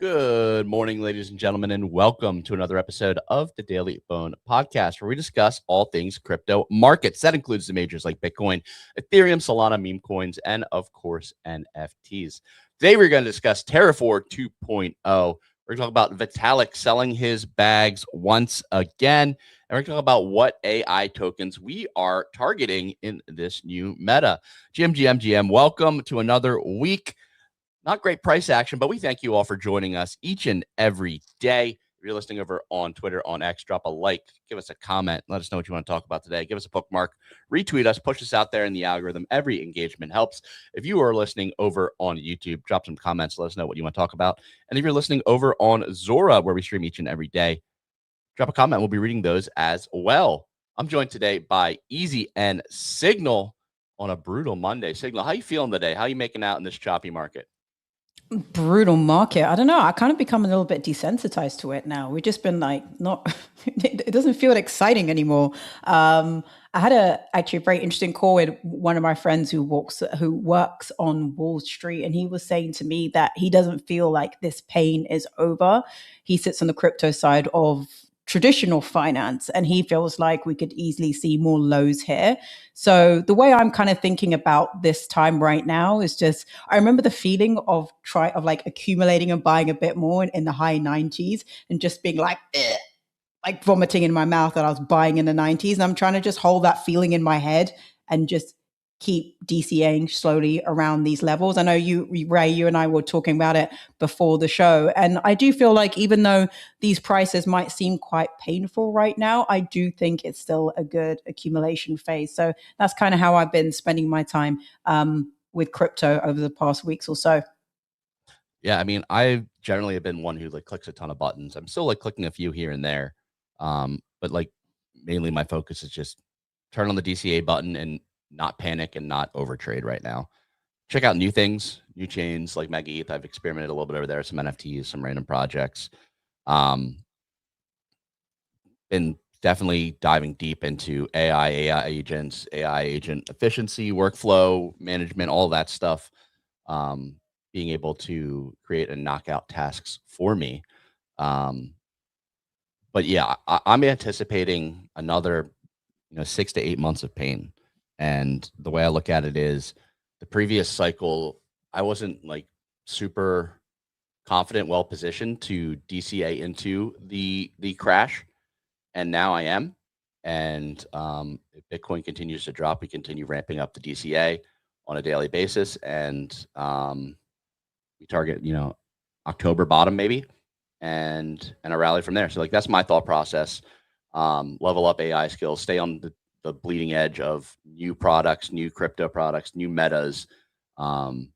Good morning, ladies and gentlemen, and welcome to another episode of the Daily Bone Podcast, where we discuss all things crypto markets. That includes the majors like Bitcoin, Ethereum, Solana, meme coins, and of course, NFTs. Today, we're going to discuss Tarrif War 2.0. We're going to talk about Vitalik selling his bags once again, and we're going to talk about what AI tokens we are targeting in this new meta. GM, welcome to another week. Not great price action, but we thank you all for joining us each and every day. If you're listening over on Twitter, on X, drop a like, give us a comment, let us know what you want to talk about today. Give us a bookmark, retweet us, push us out there in the algorithm. Every engagement helps. If you are listening over on YouTube, drop some comments, let us know what you want to talk about. And if you're listening over on Zora, where we stream each and every day, drop a comment. We'll be reading those as well. I'm joined today by Easy and Signal on a brutal Monday. Signal, how you feeling today? How you making out in this choppy market? Brutal market. I don't know. I kind of become a little bit desensitized to it now. We've just been like, not, it doesn't feel exciting anymore. I had actually a very interesting call with one of my friends who works on Wall Street. And he was saying to me that he doesn't feel like this pain is over. He sits on the crypto side of traditional finance, and he feels like we could easily see more lows here. So the way I'm kind of thinking about this time right now is just, I remember the feeling of like accumulating and buying a bit more in the high 90s and just being like, eh, like vomiting in my mouth that I was buying in the 90s. And I'm trying to just hold that feeling in my head and just keep DCAing slowly around these levels. I know Ray, you and I were talking about it before the show. And I do feel like even though these prices might seem quite painful right now, I do think it's still a good accumulation phase. So that's kind of how I've been spending my time with crypto over the past weeks or so. Yeah, I mean, I generally have been one who like clicks a ton of buttons. I'm still like clicking a few here and there. But like mainly my focus is just turn on the DCA button and not panic and not overtrade right now. Check out new things, new chains like Mega ETH. I've experimented a little bit over there, some NFTs, some random projects. Been definitely diving deep into AI agents, AI agent efficiency, workflow management, all that stuff. Being able to create and knock out tasks for me. But yeah, I'm anticipating another 6 to 8 months of pain. And the way I look at it is the previous cycle, I wasn't like super confident, well positioned to DCA into the crash. And now I am. And if Bitcoin continues to drop, we continue ramping up the DCA on a daily basis. And we target, October bottom maybe, and a rally from there. So like that's my thought process. Level up AI skills, stay on the bleeding edge of new products, new crypto products, new metas, and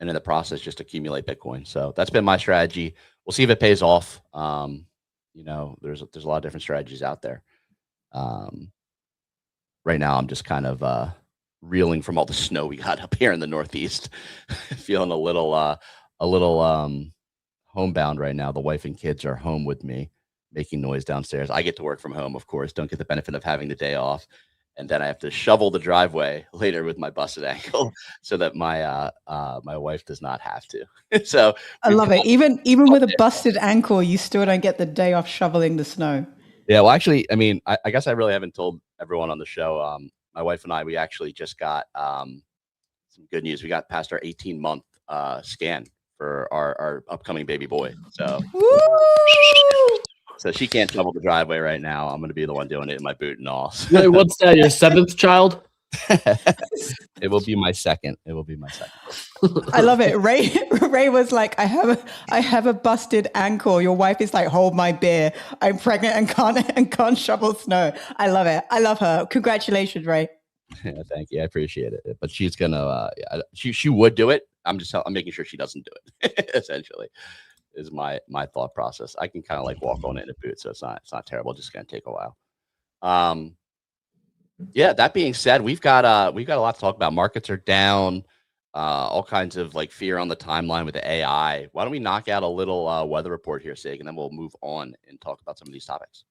in the process, just accumulate Bitcoin. So that's been my strategy. We'll see if it pays off. There's a lot of different strategies out there. Right now, I'm just kind of reeling from all the snow we got up here in the Northeast, feeling a little homebound right now. The wife and kids are home with me, making noise downstairs. I get to work from home, of course, don't get the benefit of having the day off. And then I have to shovel the driveway later with my busted ankle so that my my wife does not have to. So I love it. Even with a busted ankle, you still don't get the day off shoveling the snow. Yeah, well, actually, I mean, I guess I really haven't told everyone on the show. My wife and I, we actually just got some good news. We got past our 18-month scan for our upcoming baby boy. So she can't shovel the driveway right now. I'm going to be the one doing it in my boot and all. Wait, what's that? Your seventh child? It will be my second. I love it. Ray was like, I have a busted ankle. Your wife is like, hold my beer. I'm pregnant and can't shovel snow. I love it. I love her. Congratulations, Ray. Yeah, thank you. I appreciate it. But she's gonna she would do it. I'm making sure she doesn't do it. Essentially, is my thought process. I can kind of like walk on it in a boot, so it's not terrible. Just gonna take a while. Yeah, that being said, we've got a lot to talk about. Markets are down, all kinds of like fear on the timeline with the AI. Why don't we knock out a little weather report here, Sig, and then we'll move on and talk about some of these topics.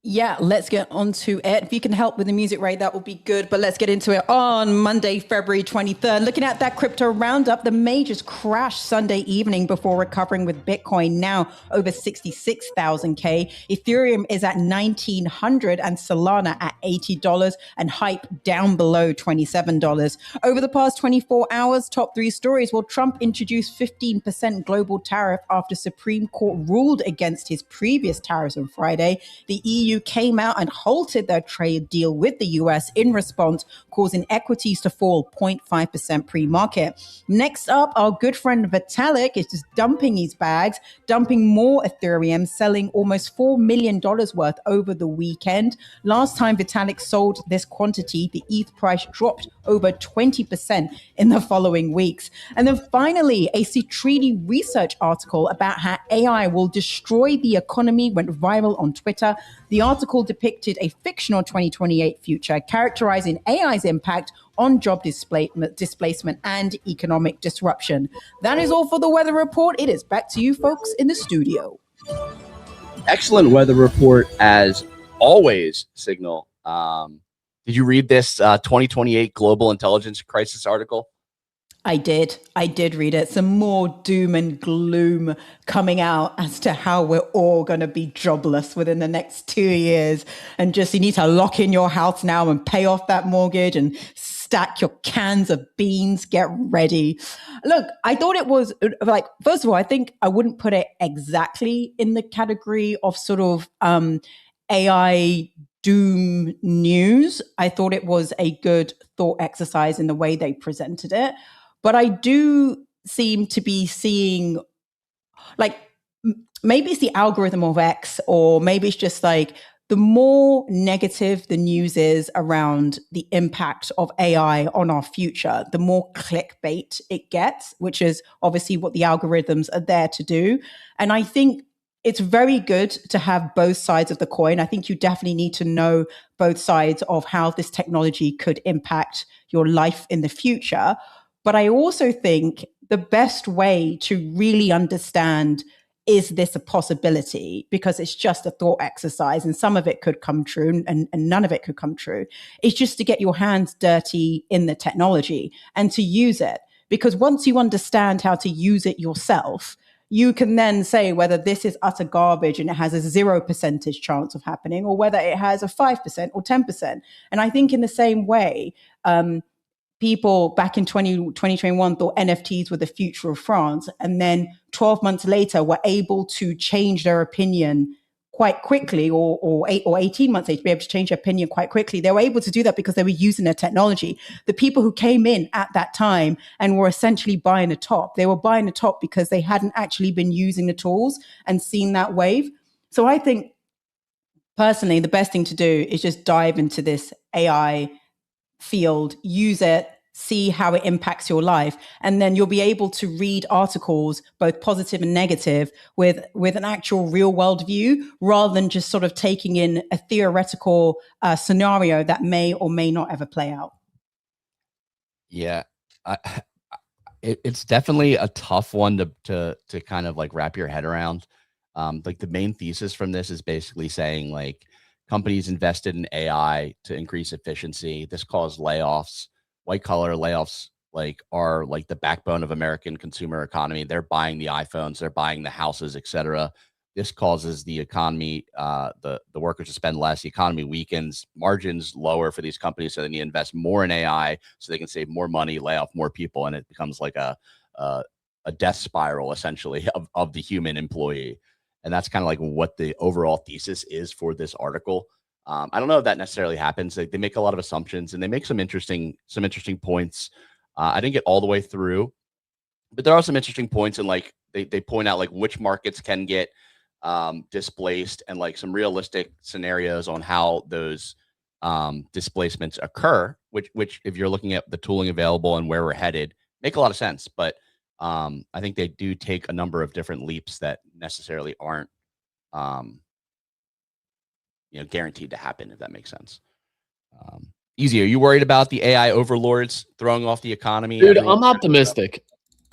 Yeah, let's get on to it. If you can help with the music, Ray, that would be good. But let's get into it on Monday, February 23rd. Looking at that crypto roundup, the majors crashed Sunday evening before recovering with Bitcoin now over 66,000 K. Ethereum is at 1,900 and Solana at $80 and hype down below $27. Over the past 24 hours, top three stories. Well, Trump introduced 15% global tariff after Supreme Court ruled against his previous tariffs on Friday. The EU came out and halted their trade deal with the US in response, causing equities to fall 0.5% pre-market. Next up, our good friend Vitalik is just dumping his bags, dumping more Ethereum, selling almost $4 million worth over the weekend. Last time Vitalik sold this quantity, the ETH price dropped over 20% in the following weeks. And then finally, a Citrini research article about how AI will destroy the economy went viral on Twitter. The article depicted a fictional 2028 future characterizing AI's impact on job displacement and economic disruption. That is all for the weather report. It is back to you folks in the studio. Excellent weather report as always, Signal. Did you read this 2028 Global Intelligence Crisis article? I did read it. Some more doom and gloom coming out as to how we're all going to be jobless within the next 2 years. And just, you need to lock in your house now and pay off that mortgage and stack your cans of beans. Get ready. Look, I thought it was like, first of all, I think I wouldn't put it exactly in the category of sort of AI doom news. I thought it was a good thought exercise in the way they presented it. But I do seem to be seeing, like, maybe it's the algorithm of X, or maybe it's just like the more negative the news is around the impact of AI on our future, the more clickbait it gets, which is obviously what the algorithms are there to do. And I think it's very good to have both sides of the coin. I think you definitely need to know both sides of how this technology could impact your life in the future. But I also think the best way to really understand, is this a possibility? Because it's just a thought exercise and some of it could come true and none of it could come true. It's just to get your hands dirty in the technology and to use it. Because once you understand how to use it yourself, you can then say whether this is utter garbage and it has a 0% chance of happening, or whether it has a 5% or 10%. And I think in the same way, people back in 2021 thought NFTs were the future of France. And then 12 months later were able to change their opinion quite quickly, or 18 months later to be able to change their opinion quite quickly. They were able to do that because they were using their technology. The people who came in at that time and were essentially buying the top, they were buying the top because they hadn't actually been using the tools and seen that wave. So I think personally, the best thing to do is just dive into this AI field, use it, see how it impacts your life, and then you'll be able to read articles, both positive and negative, with an actual real world view, rather than just sort of taking in a theoretical scenario that may or may not ever play out. Yeah, it's definitely a tough one to kind of like wrap your head around. Like the main thesis from this is basically saying like companies invested in AI to increase efficiency. This caused layoffs. White collar layoffs like are like the backbone of American consumer economy. They're buying the iPhones, they're buying the houses, etc. This causes the economy, the workers to spend less. The economy weakens, margins lower for these companies, so they need to invest more in AI so they can save more money, lay off more people, and it becomes like a death spiral essentially of the human employee. And that's kind of like what the overall thesis is for this article. I don't know if that necessarily happens. They make a lot of assumptions and they make some interesting points. I didn't get all the way through, but there are some interesting points, and like they point out like which markets can get displaced and like some realistic scenarios on how those displacements occur, which if you're looking at the tooling available and where we're headed, make a lot of sense. But I think they do take a number of different leaps that necessarily aren't guaranteed to happen, if that makes sense. Easy, are you worried about the AI overlords throwing off the economy? Dude, I'm optimistic.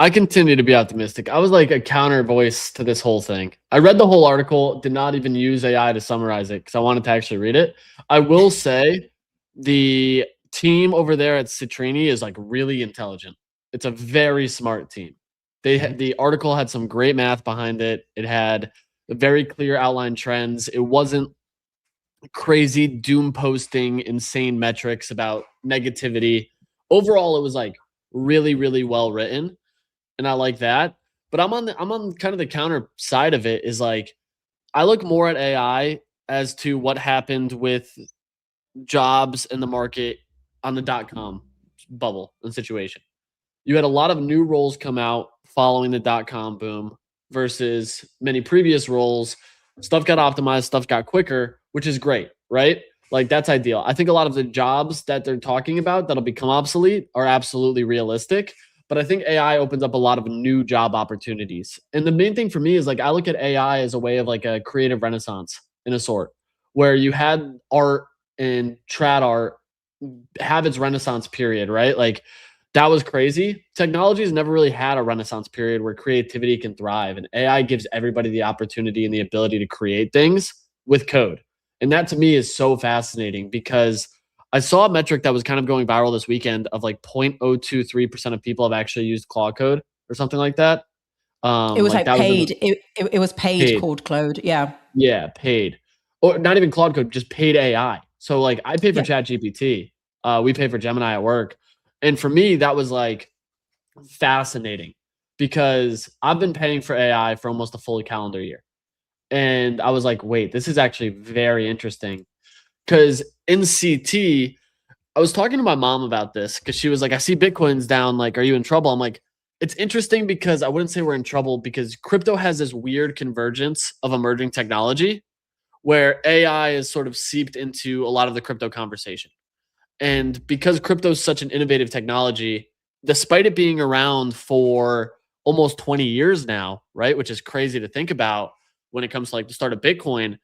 I continue to be optimistic. I was like a counter voice to this whole thing. I read the whole article, did not even use AI to summarize it because I wanted to actually read it. I will say the team over there at Citrini is like really intelligent. It's a very smart team. The article had some great math behind it. It had very clear outline trends. It wasn't crazy doom posting insane metrics about negativity. Overall, it was like really, really well written. And I like that. But I'm on kind of the counter side of it is like I look more at AI as to what happened with jobs in the market on the .com bubble and situation. You had a lot of new roles come out following the .com boom versus many previous roles. Stuff got optimized, stuff got quicker, which is great, right? Like that's ideal. I think a lot of the jobs that they're talking about that'll become obsolete are absolutely realistic. But I think AI opens up a lot of new job opportunities. And the main thing for me is like I look at AI as a way of like a creative renaissance in a sort, where you had art and trad art have its renaissance period, right? Like that was crazy. Technology has never really had a renaissance period where creativity can thrive, and AI gives everybody the opportunity and the ability to create things with code. And that to me is so fascinating because I saw a metric that was kind of going viral this weekend of like 0.023% of people have actually used Claude Code or something like that. It was like that paid. It was paid called Claude. Yeah. Yeah, paid. Or not even Claude Code, just paid AI. So like I pay for ChatGPT. We pay for Gemini at work. And for me, that was like fascinating because I've been paying for AI for almost a full calendar year. And I was like, wait, this is actually very interesting. Because in CT, I was talking to my mom about this because she was like, I see Bitcoin's down. Like, are you in trouble? I'm like, it's interesting because I wouldn't say we're in trouble because crypto has this weird convergence of emerging technology where AI is sort of seeped into a lot of the crypto conversation. And because crypto is such an innovative technology, despite it being around for almost 20 years now, right? Which is crazy to think about when it comes to like the start of Bitcoin,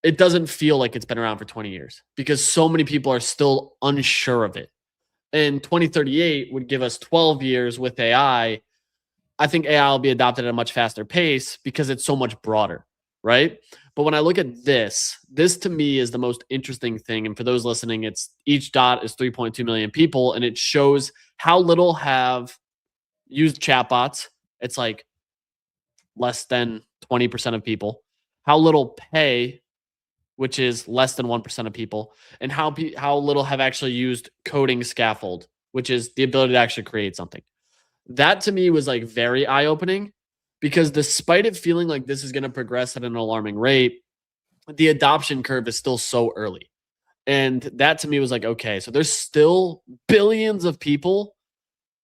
it doesn't feel like it's been around for 20 years because so many people are still unsure of it. And 2038 would give us 12 years with AI. I think AI will be adopted at a much faster pace because it's so much broader, right? But when I look at this to me is the most interesting thing. And for those listening, it's each dot is 3.2 million people, and it shows how little have used chatbots. It's like less than 20% of people. How little pay, which is less than 1% of people, and how little have actually used coding scaffold, which is the ability to actually create something. That to me was like very eye-opening because despite it feeling like this is going to progress at an alarming rate, the adoption curve is still so early. And that to me was like, okay, so there's still billions of people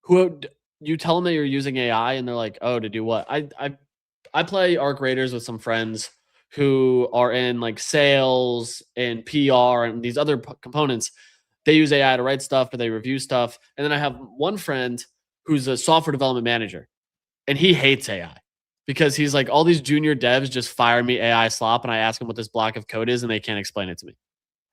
who you tell them that you're using AI and they're like, oh, to do what? I play Arc Raiders with some friends who are in like sales and PR and these other components. They use AI to write stuff, but they review stuff. And then I have one friend who's a software development manager, and he hates AI because he's like, all these junior devs just fire me AI slop, and I ask them what this block of code is, and they can't explain it to me.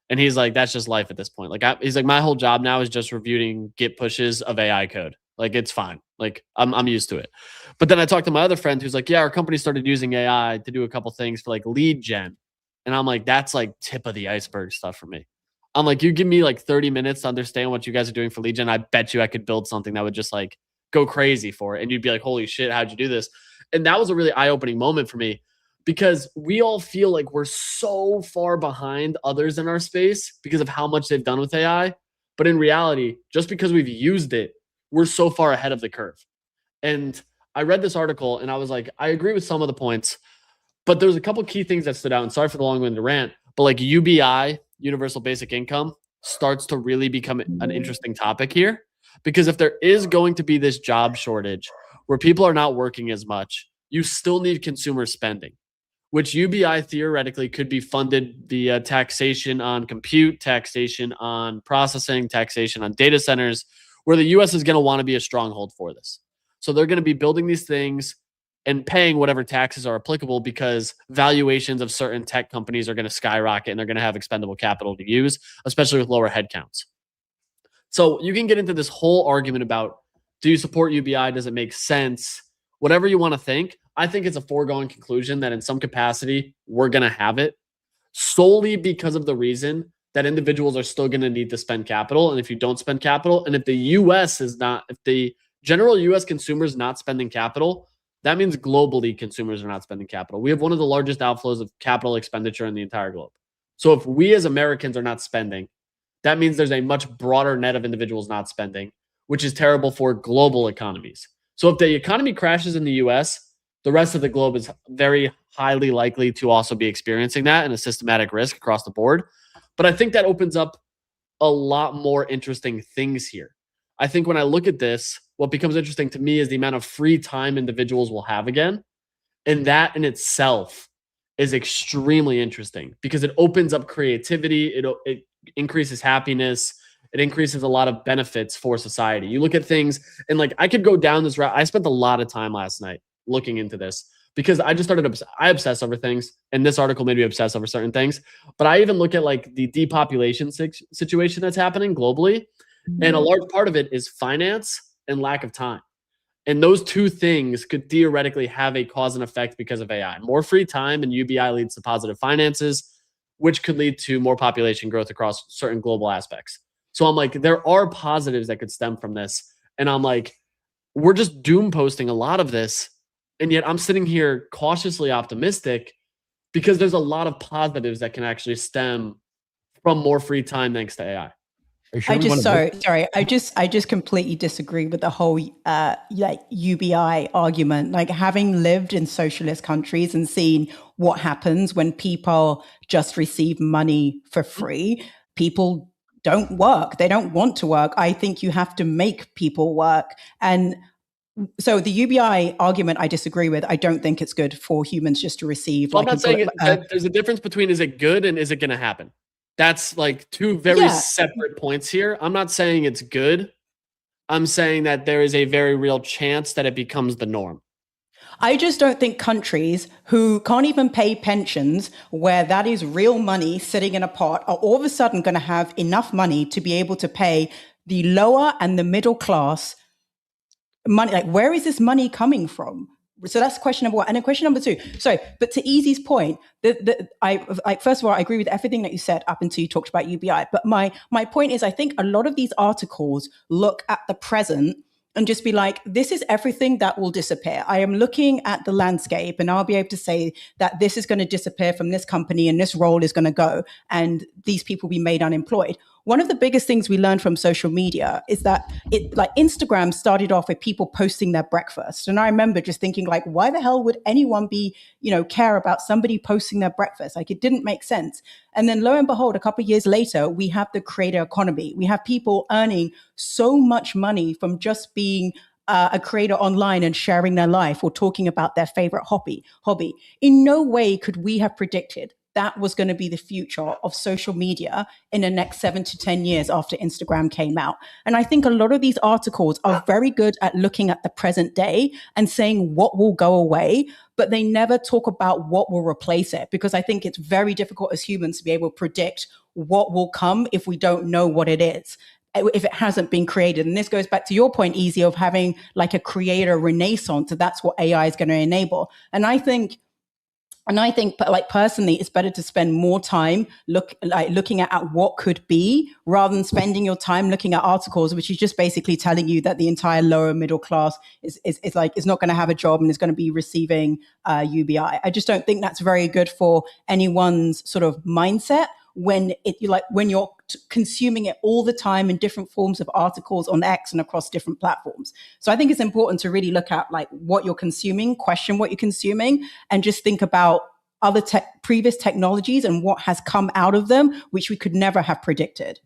And he's like, that's just life at this point. Like, he's like, my whole job now is just reviewing Git pushes of AI code. Like, it's fine. Like, I'm used to it. But then I talked to my other friend who's like, yeah, our company started using AI to do a couple things for like lead gen. And I'm like, that's like tip of the iceberg stuff for me. I'm like, you give me like 30 minutes to understand what you guys are doing for lead gen. I bet you I could build something that would just like go crazy for it. And you'd be like, holy shit, how'd you do this? And that was a really eye-opening moment for me because we all feel like we're so far behind others in our space because of how much they've done with AI. But in reality, just because we've used it, we're so far ahead of the curve. And I read this article and I was like, I agree with some of the points, but there's a couple key things that stood out. And sorry for the long-winded rant, but like UBI, Universal Basic Income, starts to really become an interesting topic here. Because if there is going to be this job shortage where people are not working as much, you still need consumer spending, which UBI theoretically could be funded via taxation on compute, taxation on processing, taxation on data centers, where the US is going to want to be a stronghold for this. So they're going to be building these things and paying whatever taxes are applicable because valuations of certain tech companies are going to skyrocket and they're going to have expendable capital to use, especially with lower headcounts. So you can get into this whole argument about Do you support UBI? Does it make sense? Whatever you want to think, I think it's a foregone conclusion that in some capacity, we're going to have it solely because of the reason that individuals are still going to need to spend capital. And if you don't spend capital, and if the US is not, if the general US consumer is not spending capital, that means globally consumers are not spending capital. We have one of the largest outflows of capital expenditure in the entire globe. So if we as Americans are not spending, that means there's a much broader net of individuals not spending, which is terrible for global economies. So if the economy crashes in the US, the rest of the globe is very highly likely to also be experiencing that and a systematic risk across the board. But I think that opens up a lot more interesting things here. I think when I look at this, what becomes interesting to me is the amount of free time individuals will have again. And that in itself is extremely interesting because it opens up creativity. It increases happiness. It increases a lot of benefits for society. You look at things and like I could go down this route. I spent a lot of time last night looking into this because I just started, I obsess over things, and this article made me obsess over certain things. But I even look at like the depopulation situation that's happening globally. And a large part of it is finance and lack of time. And those two things could theoretically have a cause and effect because of AI. More free time and UBI leads to positive finances, which could lead to more population growth across certain global aspects. So I'm like, there are positives that could stem from this. And I'm like, we're just doom posting a lot of this. And yet I'm sitting here cautiously optimistic because there's a lot of positives that can actually stem from more free time thanks to AI. I just completely disagree with the whole like UBI argument. Like having lived in socialist countries and seen what happens when people just receive money for free, people don't work. They don't want to work. I think you have to make people work. And so the UBI argument, I disagree with. I don't think it's good for humans just to receive. Well, I'm not saying there's a difference between is it good and is it going to happen? That's like two very separate points here. I'm not saying it's good. I'm saying that there is a very real chance that it becomes the norm. I just don't think countries who can't even pay pensions, where that is real money sitting in a pot, are all of a sudden going to have enough money to be able to pay the lower and the middle class money. Like, where is this money coming from? So that's question number one. And then question number two, sorry, but to Easy's point, first of all, I agree with everything that you said up until you talked about UBI. But my point is, I think a lot of these articles look at the present and just be like, this is everything that will disappear. I am looking at the landscape and I'll be able to say that this is going to disappear from this company and this role is going to go and these people will be made unemployed. One of the biggest things we learned from social media is that Instagram started off with people posting their breakfast. And I remember just thinking like, why the hell would anyone be, care about somebody posting their breakfast? Like, it didn't make sense. And then lo and behold, a couple of years later, we have the creator economy. We have people earning so much money from just being a creator online and sharing their life or talking about their favorite hobby. In no way could we have predicted that was going to be the future of social media in the next 7 to 10 years after Instagram came out. And I think a lot of these articles are very good at looking at the present day and saying what will go away, but they never talk about what will replace it, because I think it's very difficult as humans to be able to predict what will come if we don't know what it is, if it hasn't been created. And this goes back to your point, Easy, of having like a creator renaissance. So that's what AI is going to enable. And I think, like, personally, it's better to spend more time looking at what could be, rather than spending your time looking at articles, which is just basically telling you that the entire lower middle class is not going to have a job and is going to be receiving UBI. I just don't think that's very good for anyone's sort of mindset when you're consuming it all the time in different forms of articles on X and across different platforms. So I think it's important to really look at like what you're consuming, question what you're consuming, and just think about other previous technologies and what has come out of them, which we could never have predicted.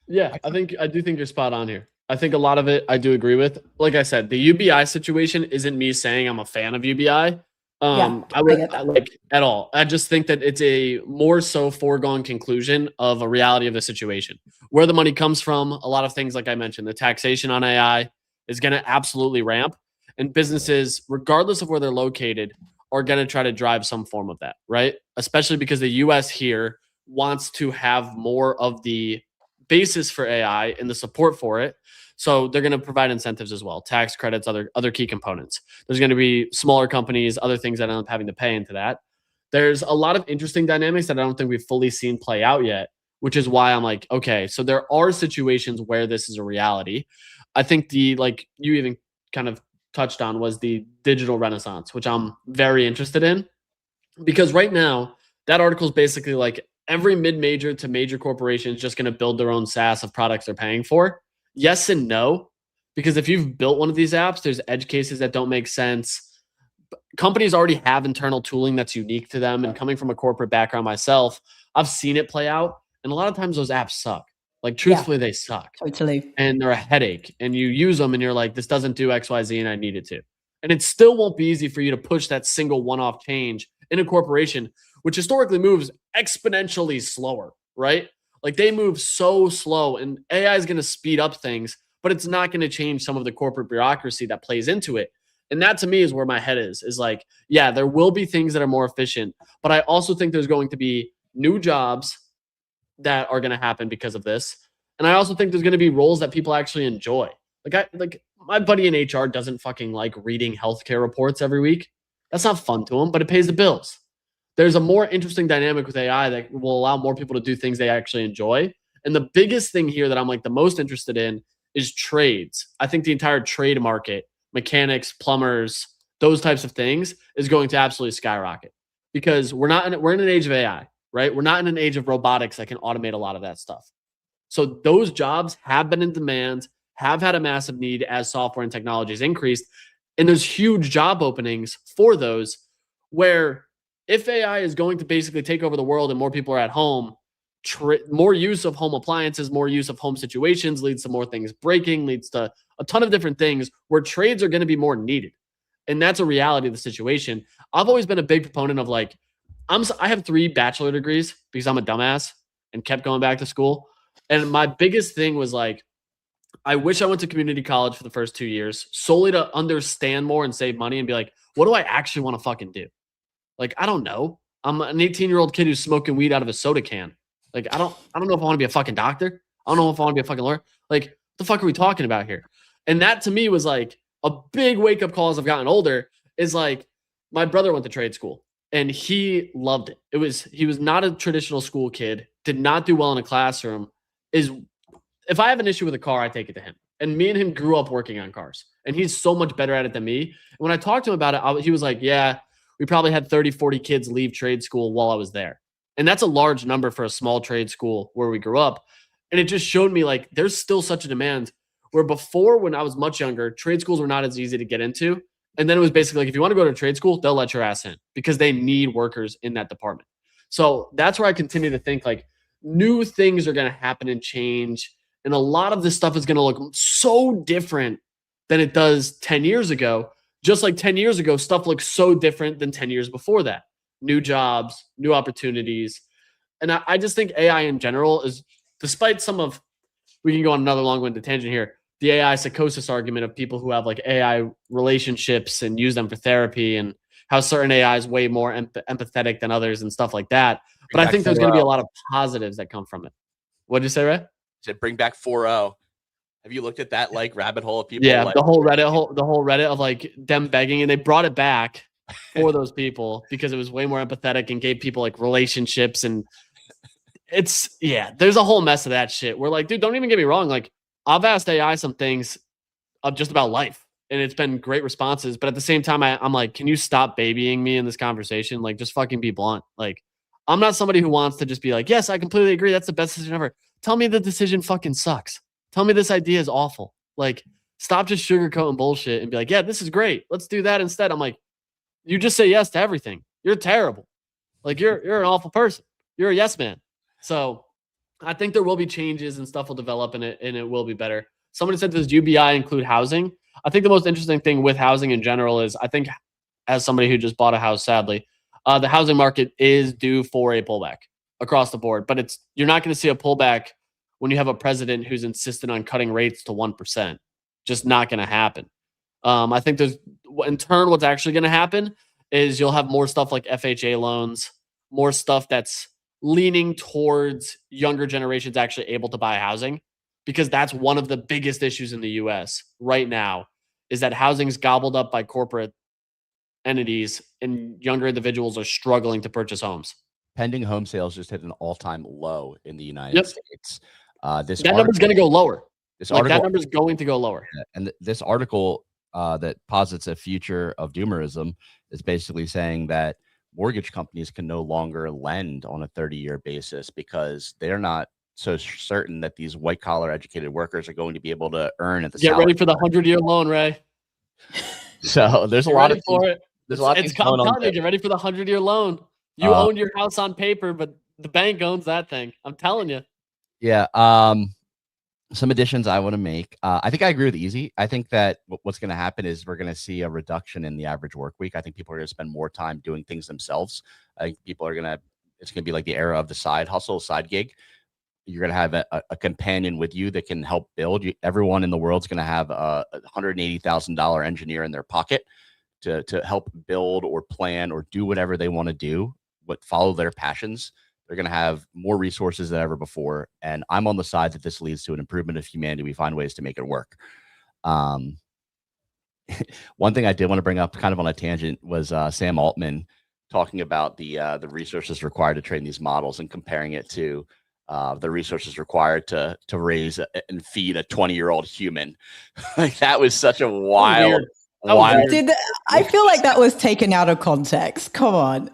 Yeah, I do think you're spot on here. I think a lot of it I do agree with. Like I said, the UBI situation isn't me saying I'm a fan of UBI. I would like at all. I just think that it's a more so foregone conclusion of a reality of the situation. Where the money comes from, a lot of things, like I mentioned, the taxation on AI is going to absolutely ramp, and businesses, regardless of where they're located, are going to try to drive some form of that, right? Especially because the US here wants to have more of the basis for AI and the support for it. So they're going to provide incentives as well, tax credits, other key components. There's going to be smaller companies, other things that end up having to pay into that. There's a lot of interesting dynamics that I don't think we've fully seen play out yet, which is why I'm like, okay, so there are situations where this is a reality. I think like you even kind of touched on was the digital renaissance, which I'm very interested in, because right now that article is basically like every mid-major to major corporation is just going to build their own SaaS of products they're paying for. Yes and no, because if you've built one of these apps, there's edge cases that don't make sense. Companies already have internal tooling that's unique to them. And coming from a corporate background myself, I've seen it play out. And a lot of times those apps suck. Like truthfully, they suck. Totally. And they're a headache. And you use them and you're like, this doesn't do X, Y, Z, and I need it to. And it still won't be easy for you to push that single one-off change in a corporation, which historically moves exponentially slower, right? Like they move so slow, and AI is going to speed up things, but it's not going to change some of the corporate bureaucracy that plays into it. And that to me is where my head is like, yeah, there will be things that are more efficient, but I also think there's going to be new jobs that are going to happen because of this. And I also think there's going to be roles that people actually enjoy. Like my buddy in HR doesn't fucking like reading healthcare reports every week. That's not fun to him, but it pays the bills. There's a more interesting dynamic with AI that will allow more people to do things they actually enjoy. And the biggest thing here that I'm like the most interested in is trades. I think the entire trade market, mechanics, plumbers, those types of things is going to absolutely skyrocket, because we're in an age of AI, right? We're not in an age of robotics that can automate a lot of that stuff. So those jobs have been in demand, have had a massive need as software and technology has increased. And there's huge job openings for those, where if AI is going to basically take over the world and more people are at home, more use of home appliances, more use of home situations leads to more things breaking, leads to a ton of different things where trades are going to be more needed. And that's a reality of the situation. I've always been a big proponent of like, I have 3 bachelor degrees because I'm a dumbass and kept going back to school. And my biggest thing was like, I wish I went to community college for the first 2 years solely to understand more and save money and be like, what do I actually want to fucking do? Like, I don't know. I'm an 18-year-old kid who's smoking weed out of a soda can. Like, I don't know if I want to be a fucking doctor. I don't know if I want to be a fucking lawyer. Like, what the fuck are we talking about here? And that to me was like a big wake-up call as I've gotten older, is like my brother went to trade school and he loved it. He was not a traditional school kid, did not do well in a classroom. If I have an issue with a car, I take it to him. And me and him grew up working on cars. And he's so much better at it than me. And when I talked to him about it, he was like, yeah, we probably had 30, 40 kids leave trade school while I was there. And that's a large number for a small trade school where we grew up. And it just showed me like there's still such a demand, where before, when I was much younger, trade schools were not as easy to get into. And then it was basically like, if you want to go to trade school, they'll let your ass in because they need workers in that department. So that's where I continue to think like new things are going to happen and change. And a lot of this stuff is going to look so different than it does 10 years ago. Just like 10 years ago, stuff looks so different than 10 years before that. New jobs, new opportunities. And I just think AI in general is, despite some of, we can go on another long-winded tangent here, the AI psychosis argument of people who have like AI relationships and use them for therapy, and how certain AI is way more empathetic than others and stuff like that. But I think there's going to be a lot of positives that come from it. What did you say, Ray? Said bring back 4.0. Have you looked at that like rabbit hole of people? Yeah, like, the whole Reddit of like them begging, and they brought it back for those people because it was way more empathetic and gave people like relationships. And there's a whole mess of that shit. We're like, dude, don't even get me wrong. Like, I've asked AI some things of just about life, and it's been great responses. But at the same time, I'm like, can you stop babying me in this conversation? Like, just fucking be blunt. Like, I'm not somebody who wants to just be like, yes, I completely agree. That's the best decision ever. Tell me the decision fucking sucks. Tell me this idea is awful. Like, stop just sugarcoating bullshit and be like, yeah, this is great. Let's do that instead. I'm like, you just say yes to everything. You're terrible. Like, you're an awful person. You're a yes man. So I think there will be changes and stuff will develop, and it will be better. Somebody said, does UBI include housing? I think the most interesting thing with housing in general is, I think as somebody who just bought a house, sadly, the housing market is due for a pullback across the board, but you're not going to see a pullback when you have a president who's insistent on cutting rates to 1%. Just not going to happen. I think in turn, what's actually going to happen is you'll have more stuff like FHA loans, more stuff that's leaning towards younger generations actually able to buy housing. because that's one of the biggest issues in the US right now, is that housing's gobbled up by corporate entities and younger individuals are struggling to purchase homes. Pending home sales just hit an all-time low in the United States. That number's going to go lower. That number's going to go lower. And this article that posits a future of doomerism is basically saying that mortgage companies can no longer lend on a 30-year basis because they're not so certain that these white-collar educated workers are going to be able to earn at the Get ready for the 100-year loan, Ray. So there's a lot of for it. There's a lot of things going on. Get ready for the 100-year loan. You own your house on paper, but the bank owns that thing. I'm telling you. Yeah. Some additions I want to make. I think I agree with Easy. I think that what's going to happen is we're going to see a reduction in the average work week. I think people are going to spend more time doing things themselves. I think people are it's going to be like the era of the side hustle, side gig. You're going to have a companion with you that can help build. Everyone in the world's going to have a $180,000 engineer in their pocket to help build or plan or do whatever they want to do, follow their passions. They're going to have more resources than ever before. And I'm on the side that this leads to an improvement of humanity. We find ways to make it work. One thing I did want to bring up kind of on a tangent was Sam Altman talking about the resources required to train these models and comparing it to the resources required to raise and feed a 20-year-old human. Like that was such a wild. I feel like that was taken out of context. Come on.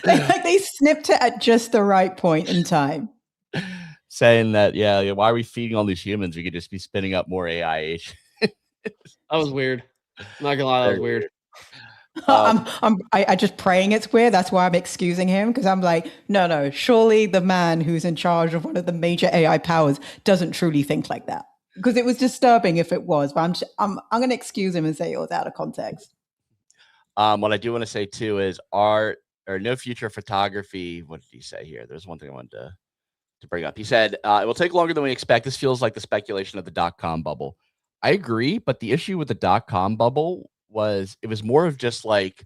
Like they snipped it at just the right point in time. Saying that, why are we feeding all these humans? We could just be spinning up more AI agents. That was weird. I'm not gonna lie, that was weird. I just praying it's weird. That's why I'm excusing him, because I'm like, no, surely the man who's in charge of one of the major AI powers doesn't truly think like that. Because it was disturbing if it was, but I'm going to excuse him and say it was out of context. What I do want to say too is art or no future photography. What did he say here? There's one thing I wanted to bring up. He said, it will take longer than we expect. This feels like the speculation of the .com bubble. I agree, but the issue with the .com bubble was it was more of just like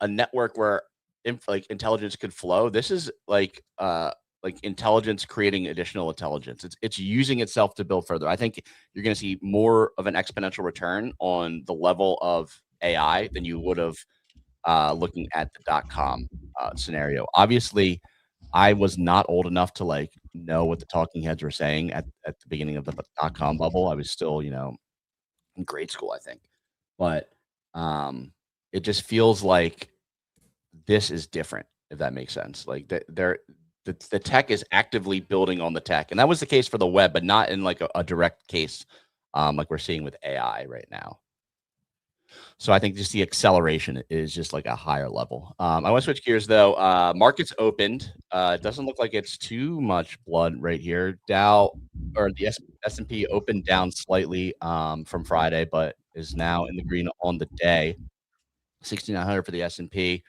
a network where intelligence could flow. This is like intelligence creating additional intelligence. It's using itself to build further. I think you're going to see more of an exponential return on the level of AI than you would have looking at the .com scenario. Obviously, I was not old enough to know what the talking heads were saying at the beginning of the .com bubble. I was still, in grade school, I think. But it just feels like this is different, if that makes sense. Like the tech is actively building on the tech. And that was the case for the web, but not in like a direct case like we're seeing with AI right now. So I think just the acceleration is just like a higher level. I want to switch gears though. Markets opened. It doesn't look like it's too much blood right here. Dow or the S&P opened down slightly from Friday, but is now in the green on the day. 6,900 for the S&P.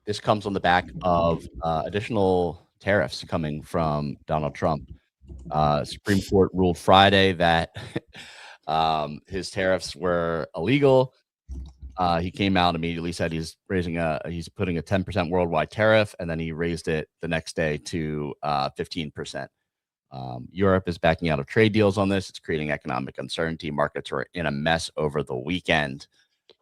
This comes on the back of additional tariffs coming from Donald Trump. Supreme Court ruled Friday that his tariffs were illegal. He came out immediately, said he's putting a 10% worldwide tariff, and then he raised it the next day to 15%. Europe is backing out of trade deals on this. It's creating economic uncertainty. Markets are in a mess over the weekend.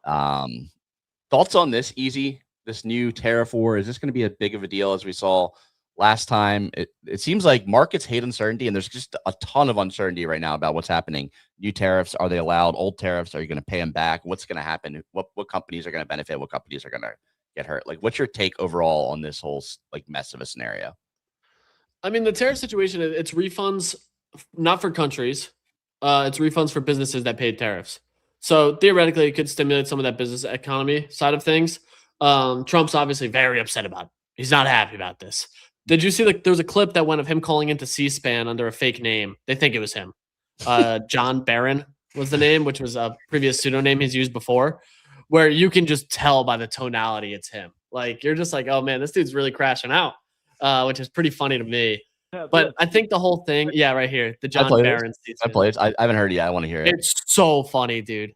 Thoughts on this, Easy? This new tariff war, is this going to be as big of a deal as we saw last time? It seems like markets hate uncertainty, and there's just a ton of uncertainty right now about what's happening. New tariffs, are they allowed? Old tariffs, are you going to pay them back? What's going to happen? What companies are going to benefit? What companies are going to get hurt? Like, what's your take overall on this whole mess of a scenario? I mean, the tariff situation, it's refunds, not for countries. It's refunds for businesses that paid tariffs. So theoretically, it could stimulate some of that business economy side of things. Trump's obviously very upset about it. He's not happy about this. Did you see there was a clip that went of him calling into C-SPAN under a fake name? They think it was him. John Barron was the name, which was a previous pseudonym he's used before, where you can just tell by the tonality it's him. Like, you're just like, oh man, this dude's really crashing out, which is pretty funny to me. But I think the whole thing, right here, the John Barron. I played it. I haven't heard it yet. I want to hear it. It's so funny, dude.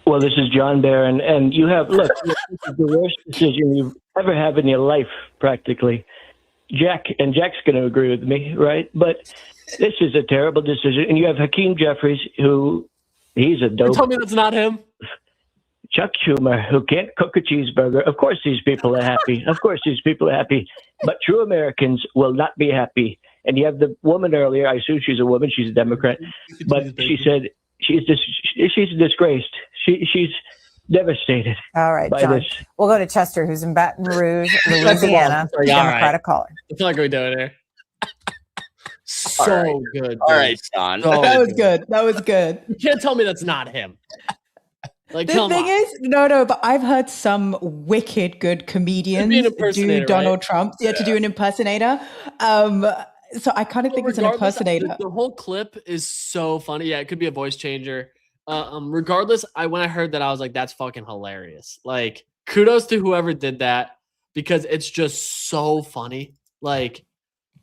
Well, this is John Barron, and this is the worst decision you've ever had in your life, practically. Jack's going to agree with me, right? But this is a terrible decision. And you have Hakeem Jeffries, who he's a dope. Tell me that's not him. Chuck Schumer, who can't cook a cheeseburger. Of course, these people are happy. Of course, these people are happy. But true Americans will not be happy. And you have the woman earlier. I assume she's a woman. She's a Democrat. But she said she's disgraced. She's devastated. All right, by John. this. We'll go to Chester, who's in Baton Rouge, Louisiana, Democratic caller. I feel like we're doing here. So good. All right, John. So That was good. That was good. You can't tell me that's not him. Like, The come thing on. is, no, but I've heard some wicked good comedians an do impersonator, Donald right? Trump, to do an impersonator. So I kind of think it's an Regardless, impersonator. The whole clip is so funny. Yeah, it could be a voice changer. Regardless, when I heard that, I was like, that's fucking hilarious. Like, kudos to whoever did that because it's just so funny. Like,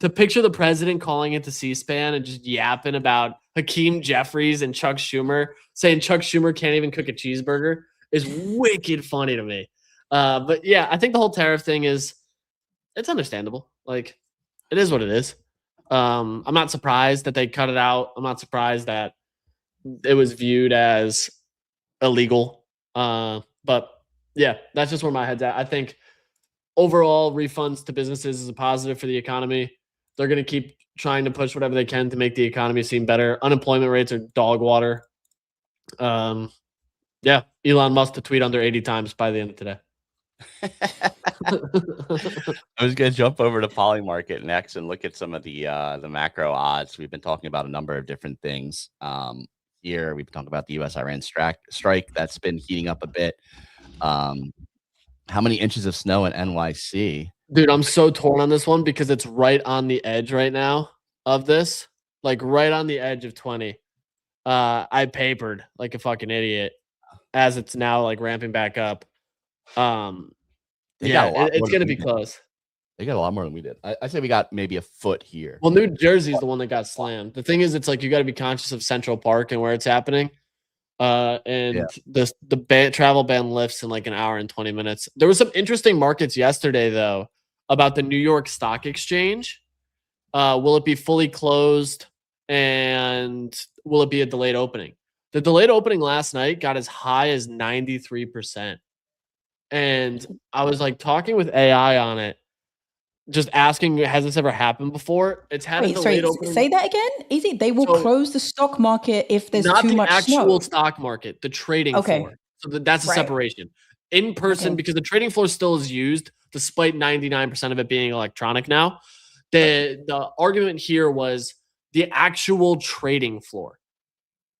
to picture the president calling into C-SPAN and just yapping about Hakeem Jeffries and Chuck Schumer, saying Chuck Schumer can't even cook a cheeseburger is wicked funny to me. But yeah, I think the whole tariff thing it's understandable. Like, it is what it is. I'm not surprised that they cut it out. I'm not surprised that it was viewed as illegal. But yeah, that's just where my head's at. I think overall refunds to businesses is a positive for the economy. They're going to keep trying to push whatever they can to make the economy seem better. Unemployment rates are dog water. Yeah, Elon Musk to tweet under 80 times by the end of today. I was going to jump over to Polymarket next and look at some of the macro odds. We've been talking about a number of different things. Here we've been talking about the U.S.-Iran strike that's been heating up a bit. How many inches of snow in NYSE? Dude, I'm so torn on this one because it's right on the edge right now of this, like right on the edge of 20. I papered like a fucking idiot as it's now like ramping back up. It's going to be close. They got a lot more than we did. I say we got maybe a foot here. Well, New Jersey's the one that got slammed. The thing is, it's like you got to be conscious of Central Park and where it's happening. The travel ban lifts in like an hour and 20 minutes. There was some interesting markets yesterday, though, about the New York Stock Exchange. Will it be fully closed and will it be a delayed opening? The delayed opening last night got as high as 93%. And I was like talking with AI on it, just asking, has this ever happened before? It's had a delayed opening. Say that again. Easy. They will close the stock market if there's too much not the snow. actual stock market, the trading floor. So that's a separation. In person, because the trading floor still is used, despite 99% of it being electronic now. The argument here was the actual trading floor.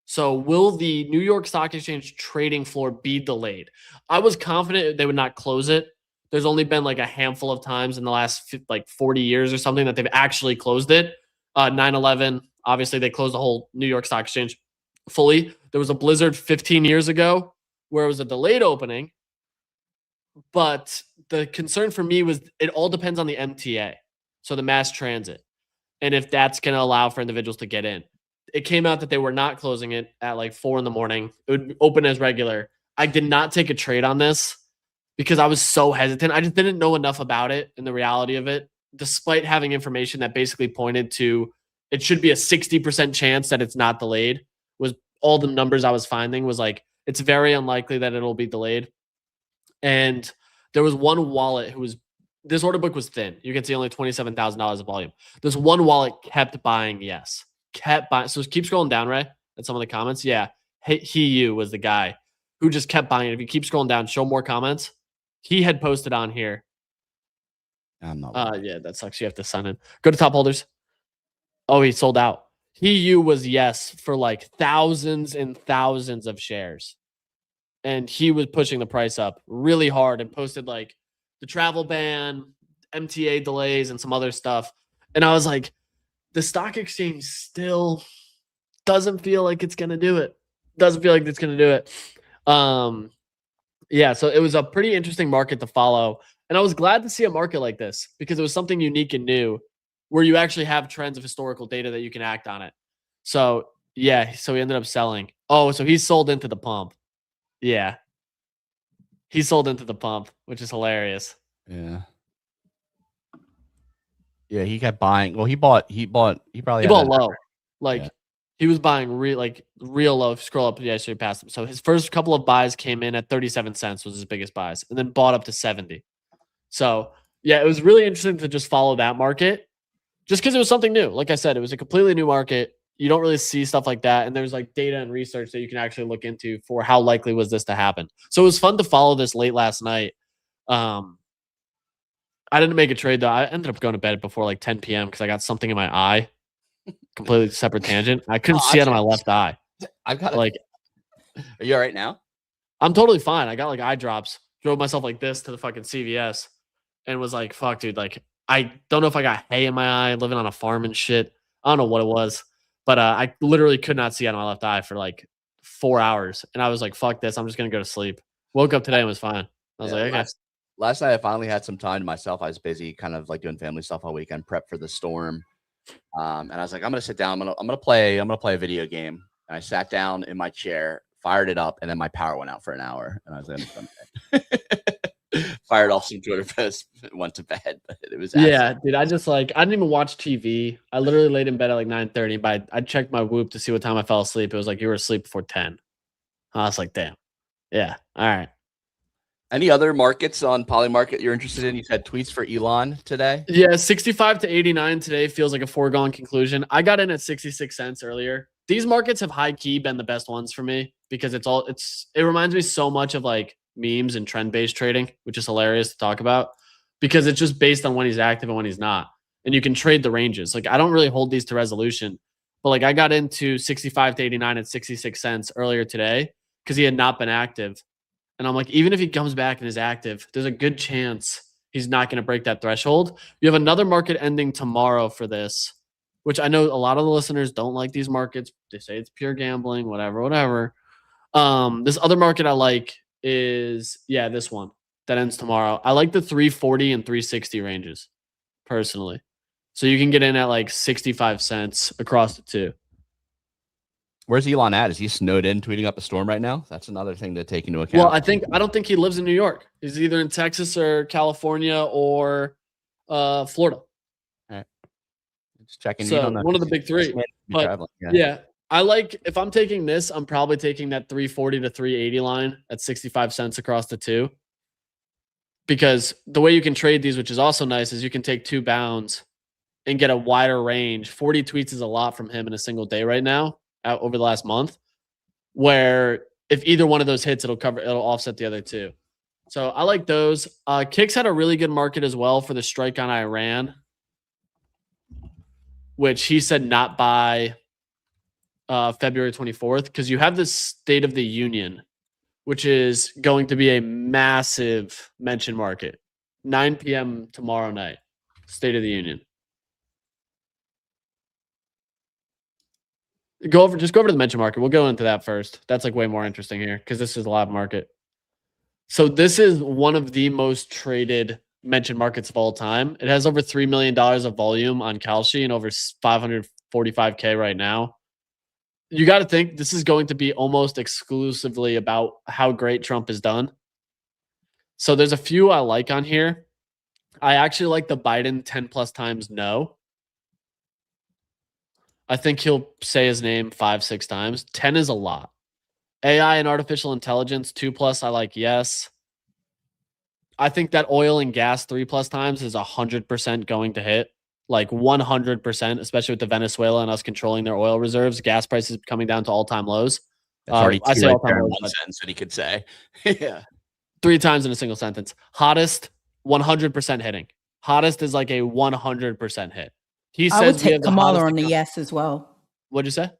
So will the New York Stock Exchange trading floor be delayed? I was confident they would not close it. There's only been like a handful of times in the last 40 years or something that they've actually closed it. 9/11, obviously they closed the whole New York Stock Exchange fully. There was a blizzard 15 years ago where it was a delayed opening. But the concern for me was it all depends on the MTA, so the mass transit, and if that's going to allow for individuals to get in. It came out that they were not closing it at like 4 a.m. It would open as regular. I did not take a trade on this because I was so hesitant. I just didn't know enough about it and the reality of it, despite having information that basically pointed to it should be a 60% chance that it's not delayed. Was all the numbers I was finding was like, it's very unlikely that it'll be delayed. And there was one wallet this order book was thin. You can see only $27,000 of volume. This one wallet kept buying yes. Kept buying. So keep scrolling down, Ray, at some of the comments. Yeah. You was the guy who just kept buying it. If you keep scrolling down, show more comments. He had posted on here. I'm not. Yeah, that sucks. You have to sign in. Go to top holders. Oh, he sold out. You was yes for like thousands and thousands of shares. And he was pushing the price up really hard and posted like the travel ban, MTA delays, and some other stuff. And I was like, the stock exchange still doesn't feel like it's going to do it. Doesn't feel like it's going to do it. Yeah, so it was a pretty interesting market to follow. And I was glad to see a market like this because it was something unique and new where you actually have trends of historical data that you can act on it. So, yeah, so he ended up selling. Oh, so he sold into the pump. Yeah. He sold into the pump, which is hilarious. Yeah. Yeah, he kept buying. Well, he probably He had bought that- low. Like Yeah. he was buying real low. If you scroll up yesterday past him. So his first couple of buys came in at 37 cents was his biggest buys, and then bought up to 70. So yeah, it was really interesting to just follow that market, just because it was something new. Like I said, it was a completely new market. You don't really see stuff like that, and there's like data and research that you can actually look into for how likely was this to happen. So it was fun to follow this late last night. I didn't make a trade though. I ended up going to bed before like 10 p.m. because I got something in my eye. Completely separate tangent. I couldn't see out of my left eye. I've got Like, Are you all right now? I'm totally fine. I got like eye drops. Drove myself like this to the fucking CVS and was like, fuck, dude. Like, I don't know if I got hay in my eye, living on a farm and shit. I don't know what it was, but I literally could not see out of my left eye for like 4 hours. And I was like, fuck this. I'm just going to go to sleep. Woke up today and was fine. I was like, okay. Last night I finally had some time to myself. I was busy kind of like doing family stuff all weekend, prep for the storm. And I was like, I'm gonna sit down. I'm gonna play a video game. And I sat down in my chair, fired it up, and then my power went out for an hour. And I was like, fired off some Twitter posts, went to bed. But it was dude. I didn't even watch TV. I literally laid in bed at like 9:30. But I checked my Whoop to see what time I fell asleep. It was like you were asleep before 10. I was like, damn. Yeah. All right. Any other markets on Polymarket you're interested in? You said tweets for Elon today. Yeah, 65 to 89 today feels like a foregone conclusion. I got in at 66 cents earlier. These markets have high key been the best ones for me because it reminds me so much of like memes and trend-based trading, which is hilarious to talk about because it's just based on when he's active and when he's not. And you can trade the ranges. Like I don't really hold these to resolution, but like I got into 65 to 89 at 66 cents earlier today because he had not been active. And I'm like, even if he comes back and is active, there's a good chance he's not going to break that threshold. You have another market ending tomorrow for this, which I know a lot of the listeners don't like these markets. They say it's pure gambling, whatever. This other market I like is, this one that ends tomorrow. I like the 340 and 360 ranges personally. So you can get in at like 65 cents across the two. Where's Elon at? Is he snowed in tweeting up a storm right now? That's another thing to take into account. Well, I don't think he lives in New York. He's either in Texas or California or Florida. All right. Just checking. So one of the big three. But yeah, I like if I'm taking this, I'm probably taking that 340 to 380 line at 65 cents across the two. Because the way you can trade these, which is also nice, is you can take two bounds and get a wider range. 40 tweets is a lot from him in a single day right now. Out over the last month, where if either one of those hits, it'll offset the other two. So I like those. Kicks had a really good market as well for the strike on Iran, which he said not by February 24th, because you have the State of the Union, which is going to be a massive mention market. 9 p.m. tomorrow night, State of the Union. Just go over to the mention market. We'll go into that first. That's like way more interesting here because this is a live market. So this is one of the most traded mention markets of all time. It has over $3 million of volume on Kalshi and over 545K right now. You got to think this is going to be almost exclusively about how great Trump has done. So there's a few I like on here. I actually like the Biden 10 plus times no. I think he'll say his name 5-6 times. 10 is a lot. AI and artificial intelligence 2+. I like yes. I think that oil and gas 3+ times is 100% going to hit. Like 100%, especially with the Venezuela and us controlling their oil reserves. Gas prices coming down to all-time lows. That's already I say all-time lows. One sentence that he could say. Yeah. 3 times in a single sentence. Hottest, 100% hitting. Hottest is like a 100% hit. He says I would take Kamala on the yes as well. What'd you say?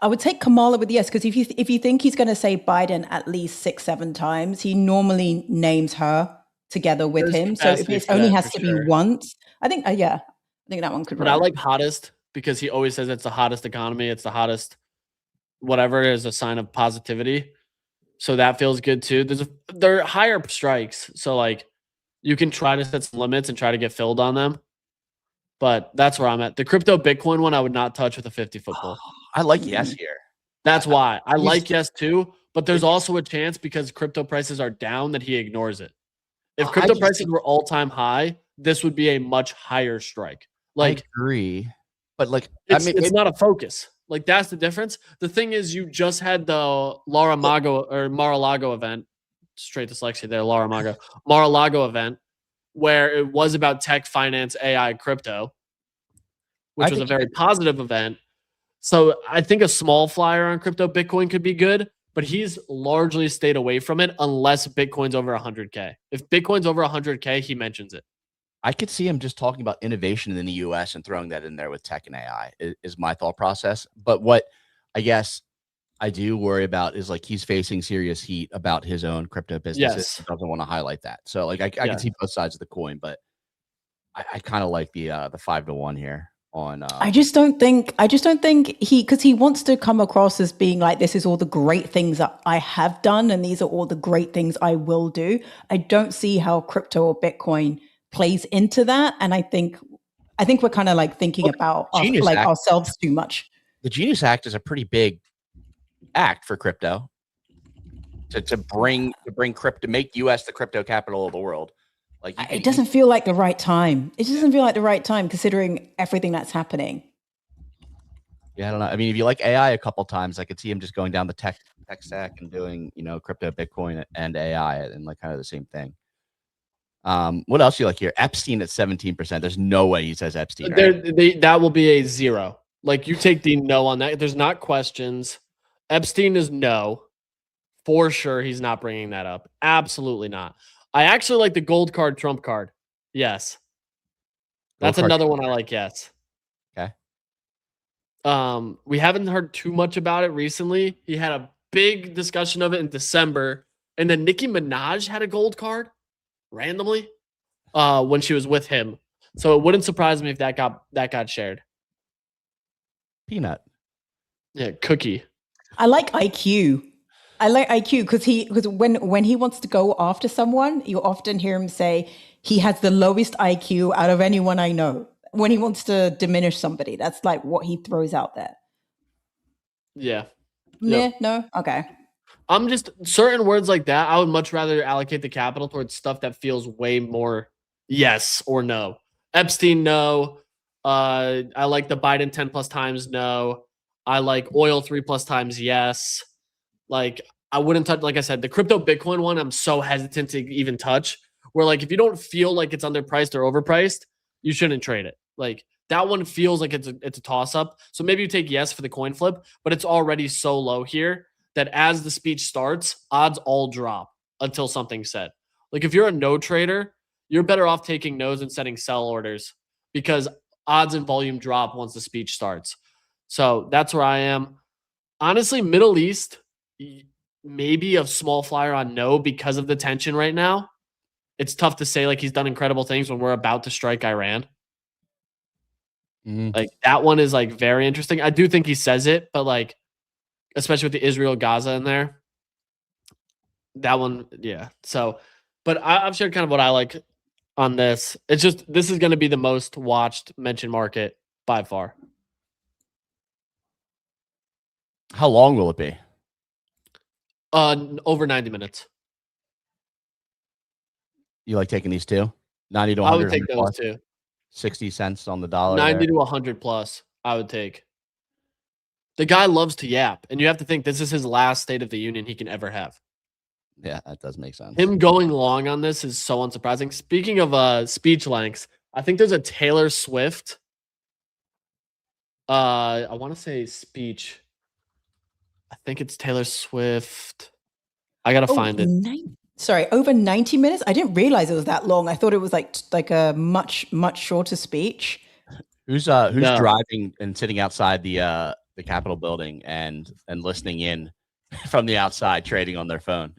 I would take Kamala with the yes, because if you think he's going to say Biden at least 6-7 times, he normally names her together with him. So if it only has to be once, I think I think that one could. But I like hottest because he always says it's the hottest economy. It's the hottest, whatever is a sign of positivity. So that feels good too. They're higher strikes, so like you can try to set some limits and try to get filled on them. But that's where I'm at. The crypto Bitcoin one, I would not touch with a 50-foot pole. I like yes here. That's why. I like yes too, but there's also a chance because crypto prices are down that he ignores it. If crypto prices were all-time high, this would be a much higher strike. Like, I agree, but like, it's not a focus. Like, that's the difference. The thing is, you just had the Mar-a-Lago event, straight dyslexia there, Mar-a-Lago event, where it was about tech, finance, AI, crypto, which was a very positive event. So I think a small flyer on crypto Bitcoin could be good, but he's largely stayed away from it unless Bitcoin's over 100K. If Bitcoin's over 100K, he mentions it. I could see him just talking about innovation in the US and throwing that in there with tech and AI is my thought process. But what I guess I do worry about is like he's facing serious heat about his own crypto businesses. Yes. He doesn't want to highlight that. So like I can see both sides of the coin, but I kind of like the 5-to-1 here on I just don't think because he wants to come across as being like, this is all the great things that I have done and these are all the great things I will do. I don't see how crypto or Bitcoin plays into that. And I think we're kind of like thinking about ourselves too much. The Genius Act is a pretty big act for crypto to bring crypto, make US the crypto capital of the world. Like it doesn't feel like the right time. It doesn't feel like the right time considering everything that's happening. Yeah, I don't know. I mean, if you like AI a couple times, I could see him just going down the tech stack and doing, crypto, Bitcoin, and AI and like kind of the same thing. What else do you like here? Epstein at 17%. There's no way he says Epstein. Right? That will be a 0. Like, you take the no on that. There's not questions. Epstein is no. For sure, he's not bringing that up. Absolutely not. I actually like the gold card, Trump card. Yes. That's another one I like, yes. Okay. We haven't heard too much about it recently. He had a big discussion of it in December. And then Nicki Minaj had a gold card randomly when she was with him. So it wouldn't surprise me if that got shared. Peanut. Yeah, cookie. I like IQ. Because when he wants to go after someone, you often hear him say he has the lowest IQ out of anyone I know. When he wants to diminish somebody, that's like what he throws out there. Yeah. Yep. No? Okay. I'm just certain words like that. I would much rather allocate the capital towards stuff that feels way more yes or no. Epstein, no. I like the Biden 10 plus times, no. I like oil 3 plus times, yes. Like, I wouldn't touch, like I said, the crypto Bitcoin one, I'm so hesitant to even touch. Where, like, if you don't feel like it's underpriced or overpriced, you shouldn't trade it. Like, that one feels like it's a toss up. So maybe you take yes for the coin flip, but it's already so low here that as the speech starts, odds all drop until something's said. Like, if you're a no trader, you're better off taking no's and setting sell orders because odds and volume drop once the speech starts. So that's where I am. Honestly, Middle East, maybe a small flyer on no because of the tension right now. It's tough to say like he's done incredible things when we're about to strike Iran. Like, that one is like very interesting. I do think he says it, but like, especially with the Israel Gaza in there, that one, yeah. So, but I've shared kind of what I like on this. It's just, this is going to be the most watched mentioned market by far. How long will it be? Over 90 minutes. You like taking these two? 90 to 100. I would take those two. 60 cents on the dollar. 90 there. to 100 plus, I would take. The guy loves to yap, and you have to think this is his last State of the Union he can ever have. Yeah, that does make sense. Him going long on this is so unsurprising. Speaking of speech lengths, I think there's a Taylor Swift. I want to say speech. I think it's Taylor Swift. I gotta find it. Over 90 minutes? I didn't realize it was that long. I thought it was like a much shorter speech. Who's driving and sitting outside the Capitol building and listening in from the outside, trading on their phone?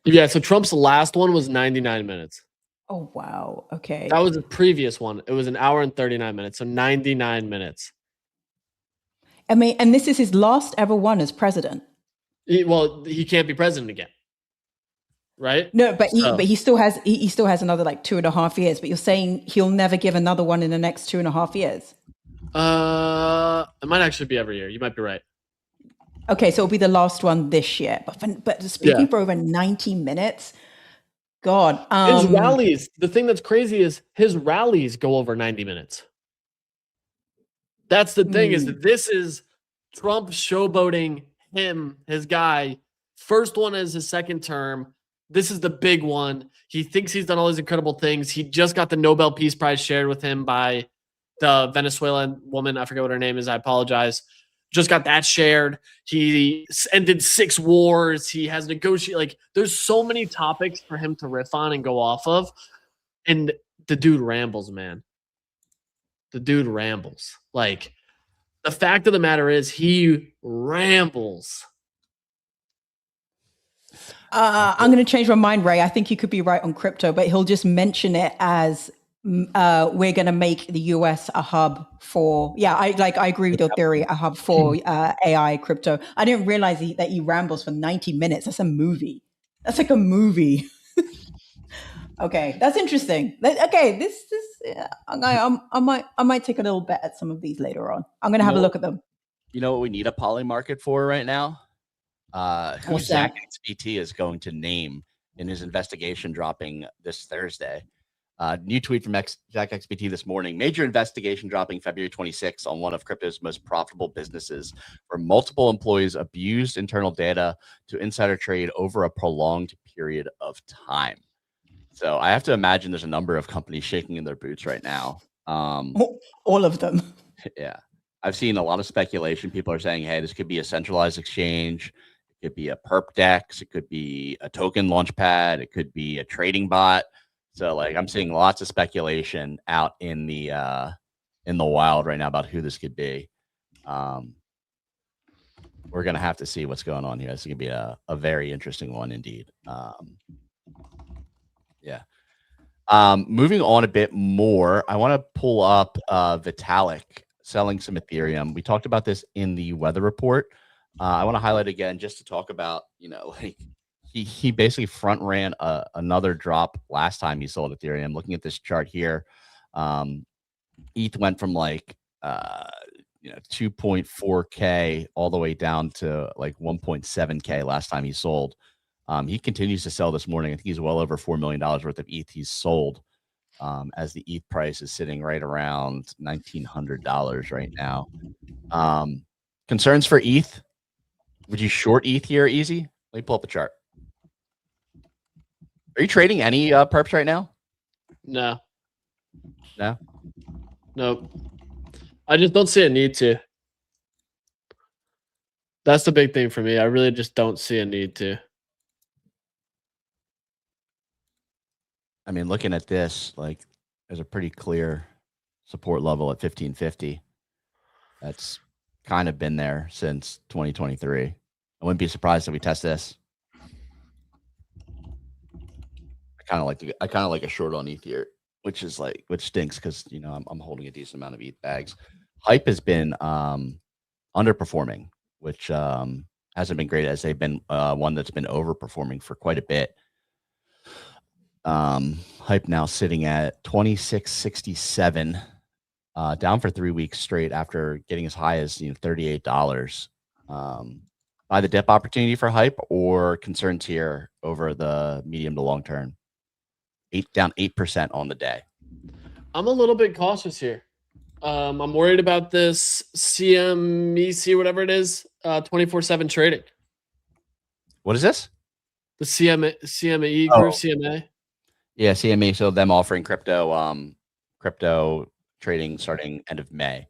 Yeah, so Trump's last one was 99 minutes. Oh, wow. Okay. That was the previous one. It was an hour and 39 minutes, so 99 minutes. I mean, and this is his last ever one as president. He can't be president again. Right? No, but he still has another like 2.5 years. But you're saying he'll never give another one in the next 2.5 years? It might actually be every year. You might be right. Okay, so it'll be the last one this year. But speaking for over 90 minutes, God. His rallies. The thing that's crazy is his rallies go over 90 minutes. That's the thing is that this is Trump showboating him, his guy. First one is his second term. This is the big one. He thinks he's done all these incredible things. He just got the Nobel Peace Prize shared with him by the Venezuelan woman. I forget what her name is. I apologize. Just got that shared. He ended 6 wars. He has negotiated. Like, there's so many topics for him to riff on and go off of. And the dude rambles, man. The dude rambles. Like, the fact of the matter is he rambles. I'm going to change my mind, Ray. I think you could be right on crypto, but he'll just mention it as we're going to make the US a hub for, I agree with your theory, a hub for AI crypto. I didn't realize that he rambles for 90 minutes. That's a movie. That's like a movie. Okay, that's interesting. Okay, I might take a little bet at some of these later on. I'm going to have a look at them. You know what we need a poly market for right now? Who Zach XBT is going to name in his investigation dropping this Thursday. New tweet from Zach XBT this morning. Major investigation dropping February 26th on one of crypto's most profitable businesses, where multiple employees abused internal data to insider trade over a prolonged period of time. So I have to imagine there's a number of companies shaking in their boots right now. All of them. Yeah. I've seen a lot of speculation. People are saying, hey, this could be a centralized exchange. It could be a perp dex. It could be a token launchpad. It could be a trading bot. So like I'm seeing lots of speculation out in the wild right now about who this could be. We're going to have to see what's going on here. This is going to be a very interesting one indeed. Yeah. Moving on a bit more, I want to pull up Vitalik selling some Ethereum. We talked about this in the weather report. I want to highlight again just to talk about, like he basically front ran another drop last time he sold Ethereum. Looking at this chart here, ETH went from like 2.4K all the way down to like 1.7K last time he sold. He continues to sell this morning. I think he's well over $4 million worth of ETH he's sold, as the ETH price is sitting right around $1,900 right now. Concerns for ETH? Would you short ETH here easy? Let me pull up the chart. Are you trading any perps right now? No. No? Nope. I just don't see a need to. That's the big thing for me. I really just don't see a need to. I mean, looking at this, like, there's a pretty clear support level at 1550. That's kind of been there since 2023. I wouldn't be surprised if we test this. I kind of like a short on ETH here, which stinks because I'm holding a decent amount of ETH bags. Hype has been underperforming, which hasn't been great, as they've been one that's been overperforming for quite a bit. Hype now sitting at 2667, down for 3 weeks straight after getting as high as $38. Buy the dip opportunity for Hype, or concerns here over the medium to long term? Down 8% on the day. I'm a little bit cautious here. I'm worried about this CMEC, whatever it is, 24/7 trading. What is this? The CME group, CMA. Yeah, CME. So them offering crypto trading starting end of May.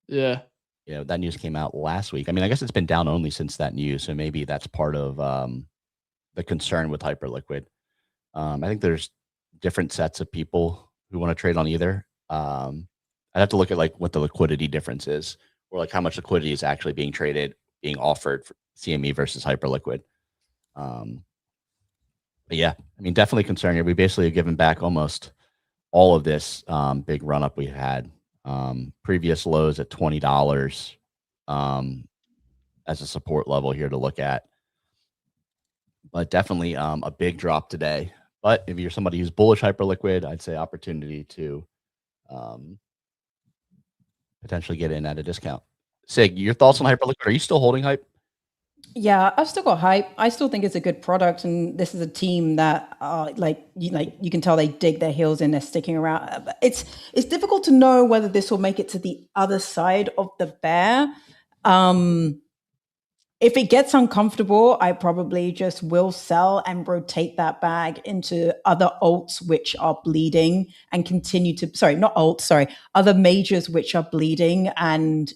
Yeah. Yeah, that news came out last week. I mean, I guess it's been down only since that news, so maybe that's part of the concern with Hyperliquid. I think there's different sets of people who want to trade on either. I'd have to look at like what the liquidity difference is, or like how much liquidity is actually being traded, being offered for CME versus Hyperliquid. But yeah, I mean, definitely concerned here. We basically have given back almost all of this big run up we had. Previous lows at $20 as a support level here to look at. But definitely a big drop today. But if you're somebody who's bullish Hyperliquid, I'd say opportunity to potentially get in at a discount. Sig, your thoughts on Hyperliquid? Are you still holding Hype? Yeah, I've still got hype. I still think it's a good product, and this is a team that, you can tell they dig their heels in. They're sticking around. It's difficult to know whether this will make it to the other side of the bear. If it gets uncomfortable, I probably just will sell and rotate that bag into other alts which are bleeding and continue to, other majors which are bleeding. And,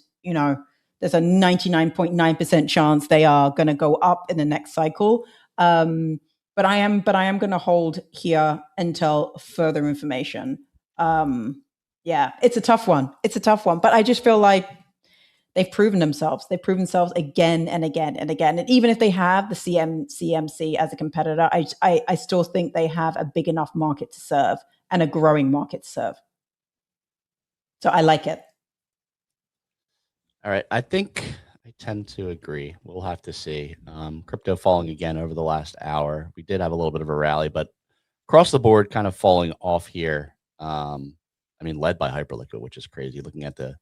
there's a 99.9% chance they are going to go up in the next cycle. But I am going to hold here until further information. Yeah, it's a tough one. But I just feel like they've proven themselves. They've proven themselves again and again and again. And even if they have the CMC as a competitor, I still think they have a big enough market to serve and a growing market to serve. So I like it. All right. I think I tend to agree. We'll have to see. Crypto falling again over the last hour. We did have a little bit of a rally, but across the board kind of falling off here. Led by Hyperliquid, which is crazy. Looking at the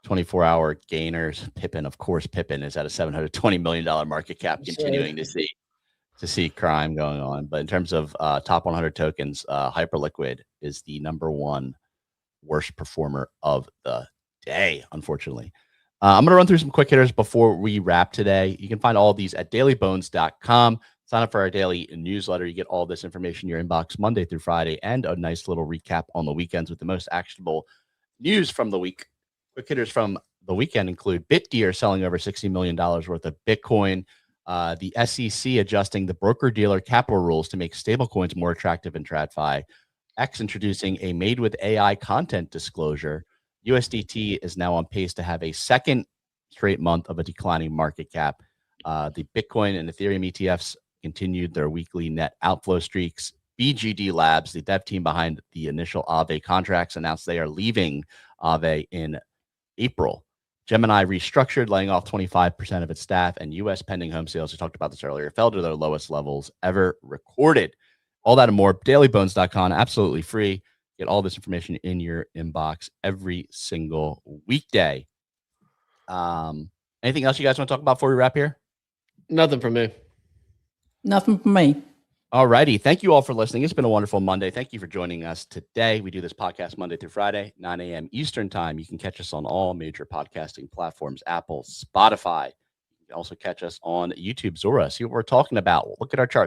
24-hour gainers, Pippin is at a $720 million market cap, continuing to see crime going on. But in terms of top 100 tokens, Hyperliquid is the #1 worst performer of the day, unfortunately. I'm going to run through some quick hitters before we wrap today. You can find all of these at dailybones.com. Sign up for our daily newsletter. You get all this information in your inbox Monday through Friday, and a nice little recap on the weekends with the most actionable news from the week. Quick hitters from the weekend include BitGear selling over $60 million worth of Bitcoin, the SEC adjusting the broker-dealer capital rules to make stablecoins more attractive in TradFi, X introducing a made with AI content disclosure, USDT is now on pace to have a second straight month of a declining market cap. The Bitcoin and Ethereum ETFs continued their weekly net outflow streaks. BGD Labs, the dev team behind the initial Aave contracts, announced they are leaving Aave in April. Gemini restructured, laying off 25% of its staff, and U.S. pending home sales, we talked about this earlier, fell to their lowest levels ever recorded. All that and more, dailybones.com, absolutely free. Get all this information in your inbox every single weekday. Anything else you guys want to talk about before we wrap here? Nothing from me. Nothing from me. All righty. Thank you all for listening. It's been a wonderful Monday. Thank you for joining us today. We do this podcast Monday through Friday, 9 a.m. Eastern time. You can catch us on all major podcasting platforms, Apple, Spotify. You can also catch us on YouTube, Zora. See what we're talking about. Look at our charts.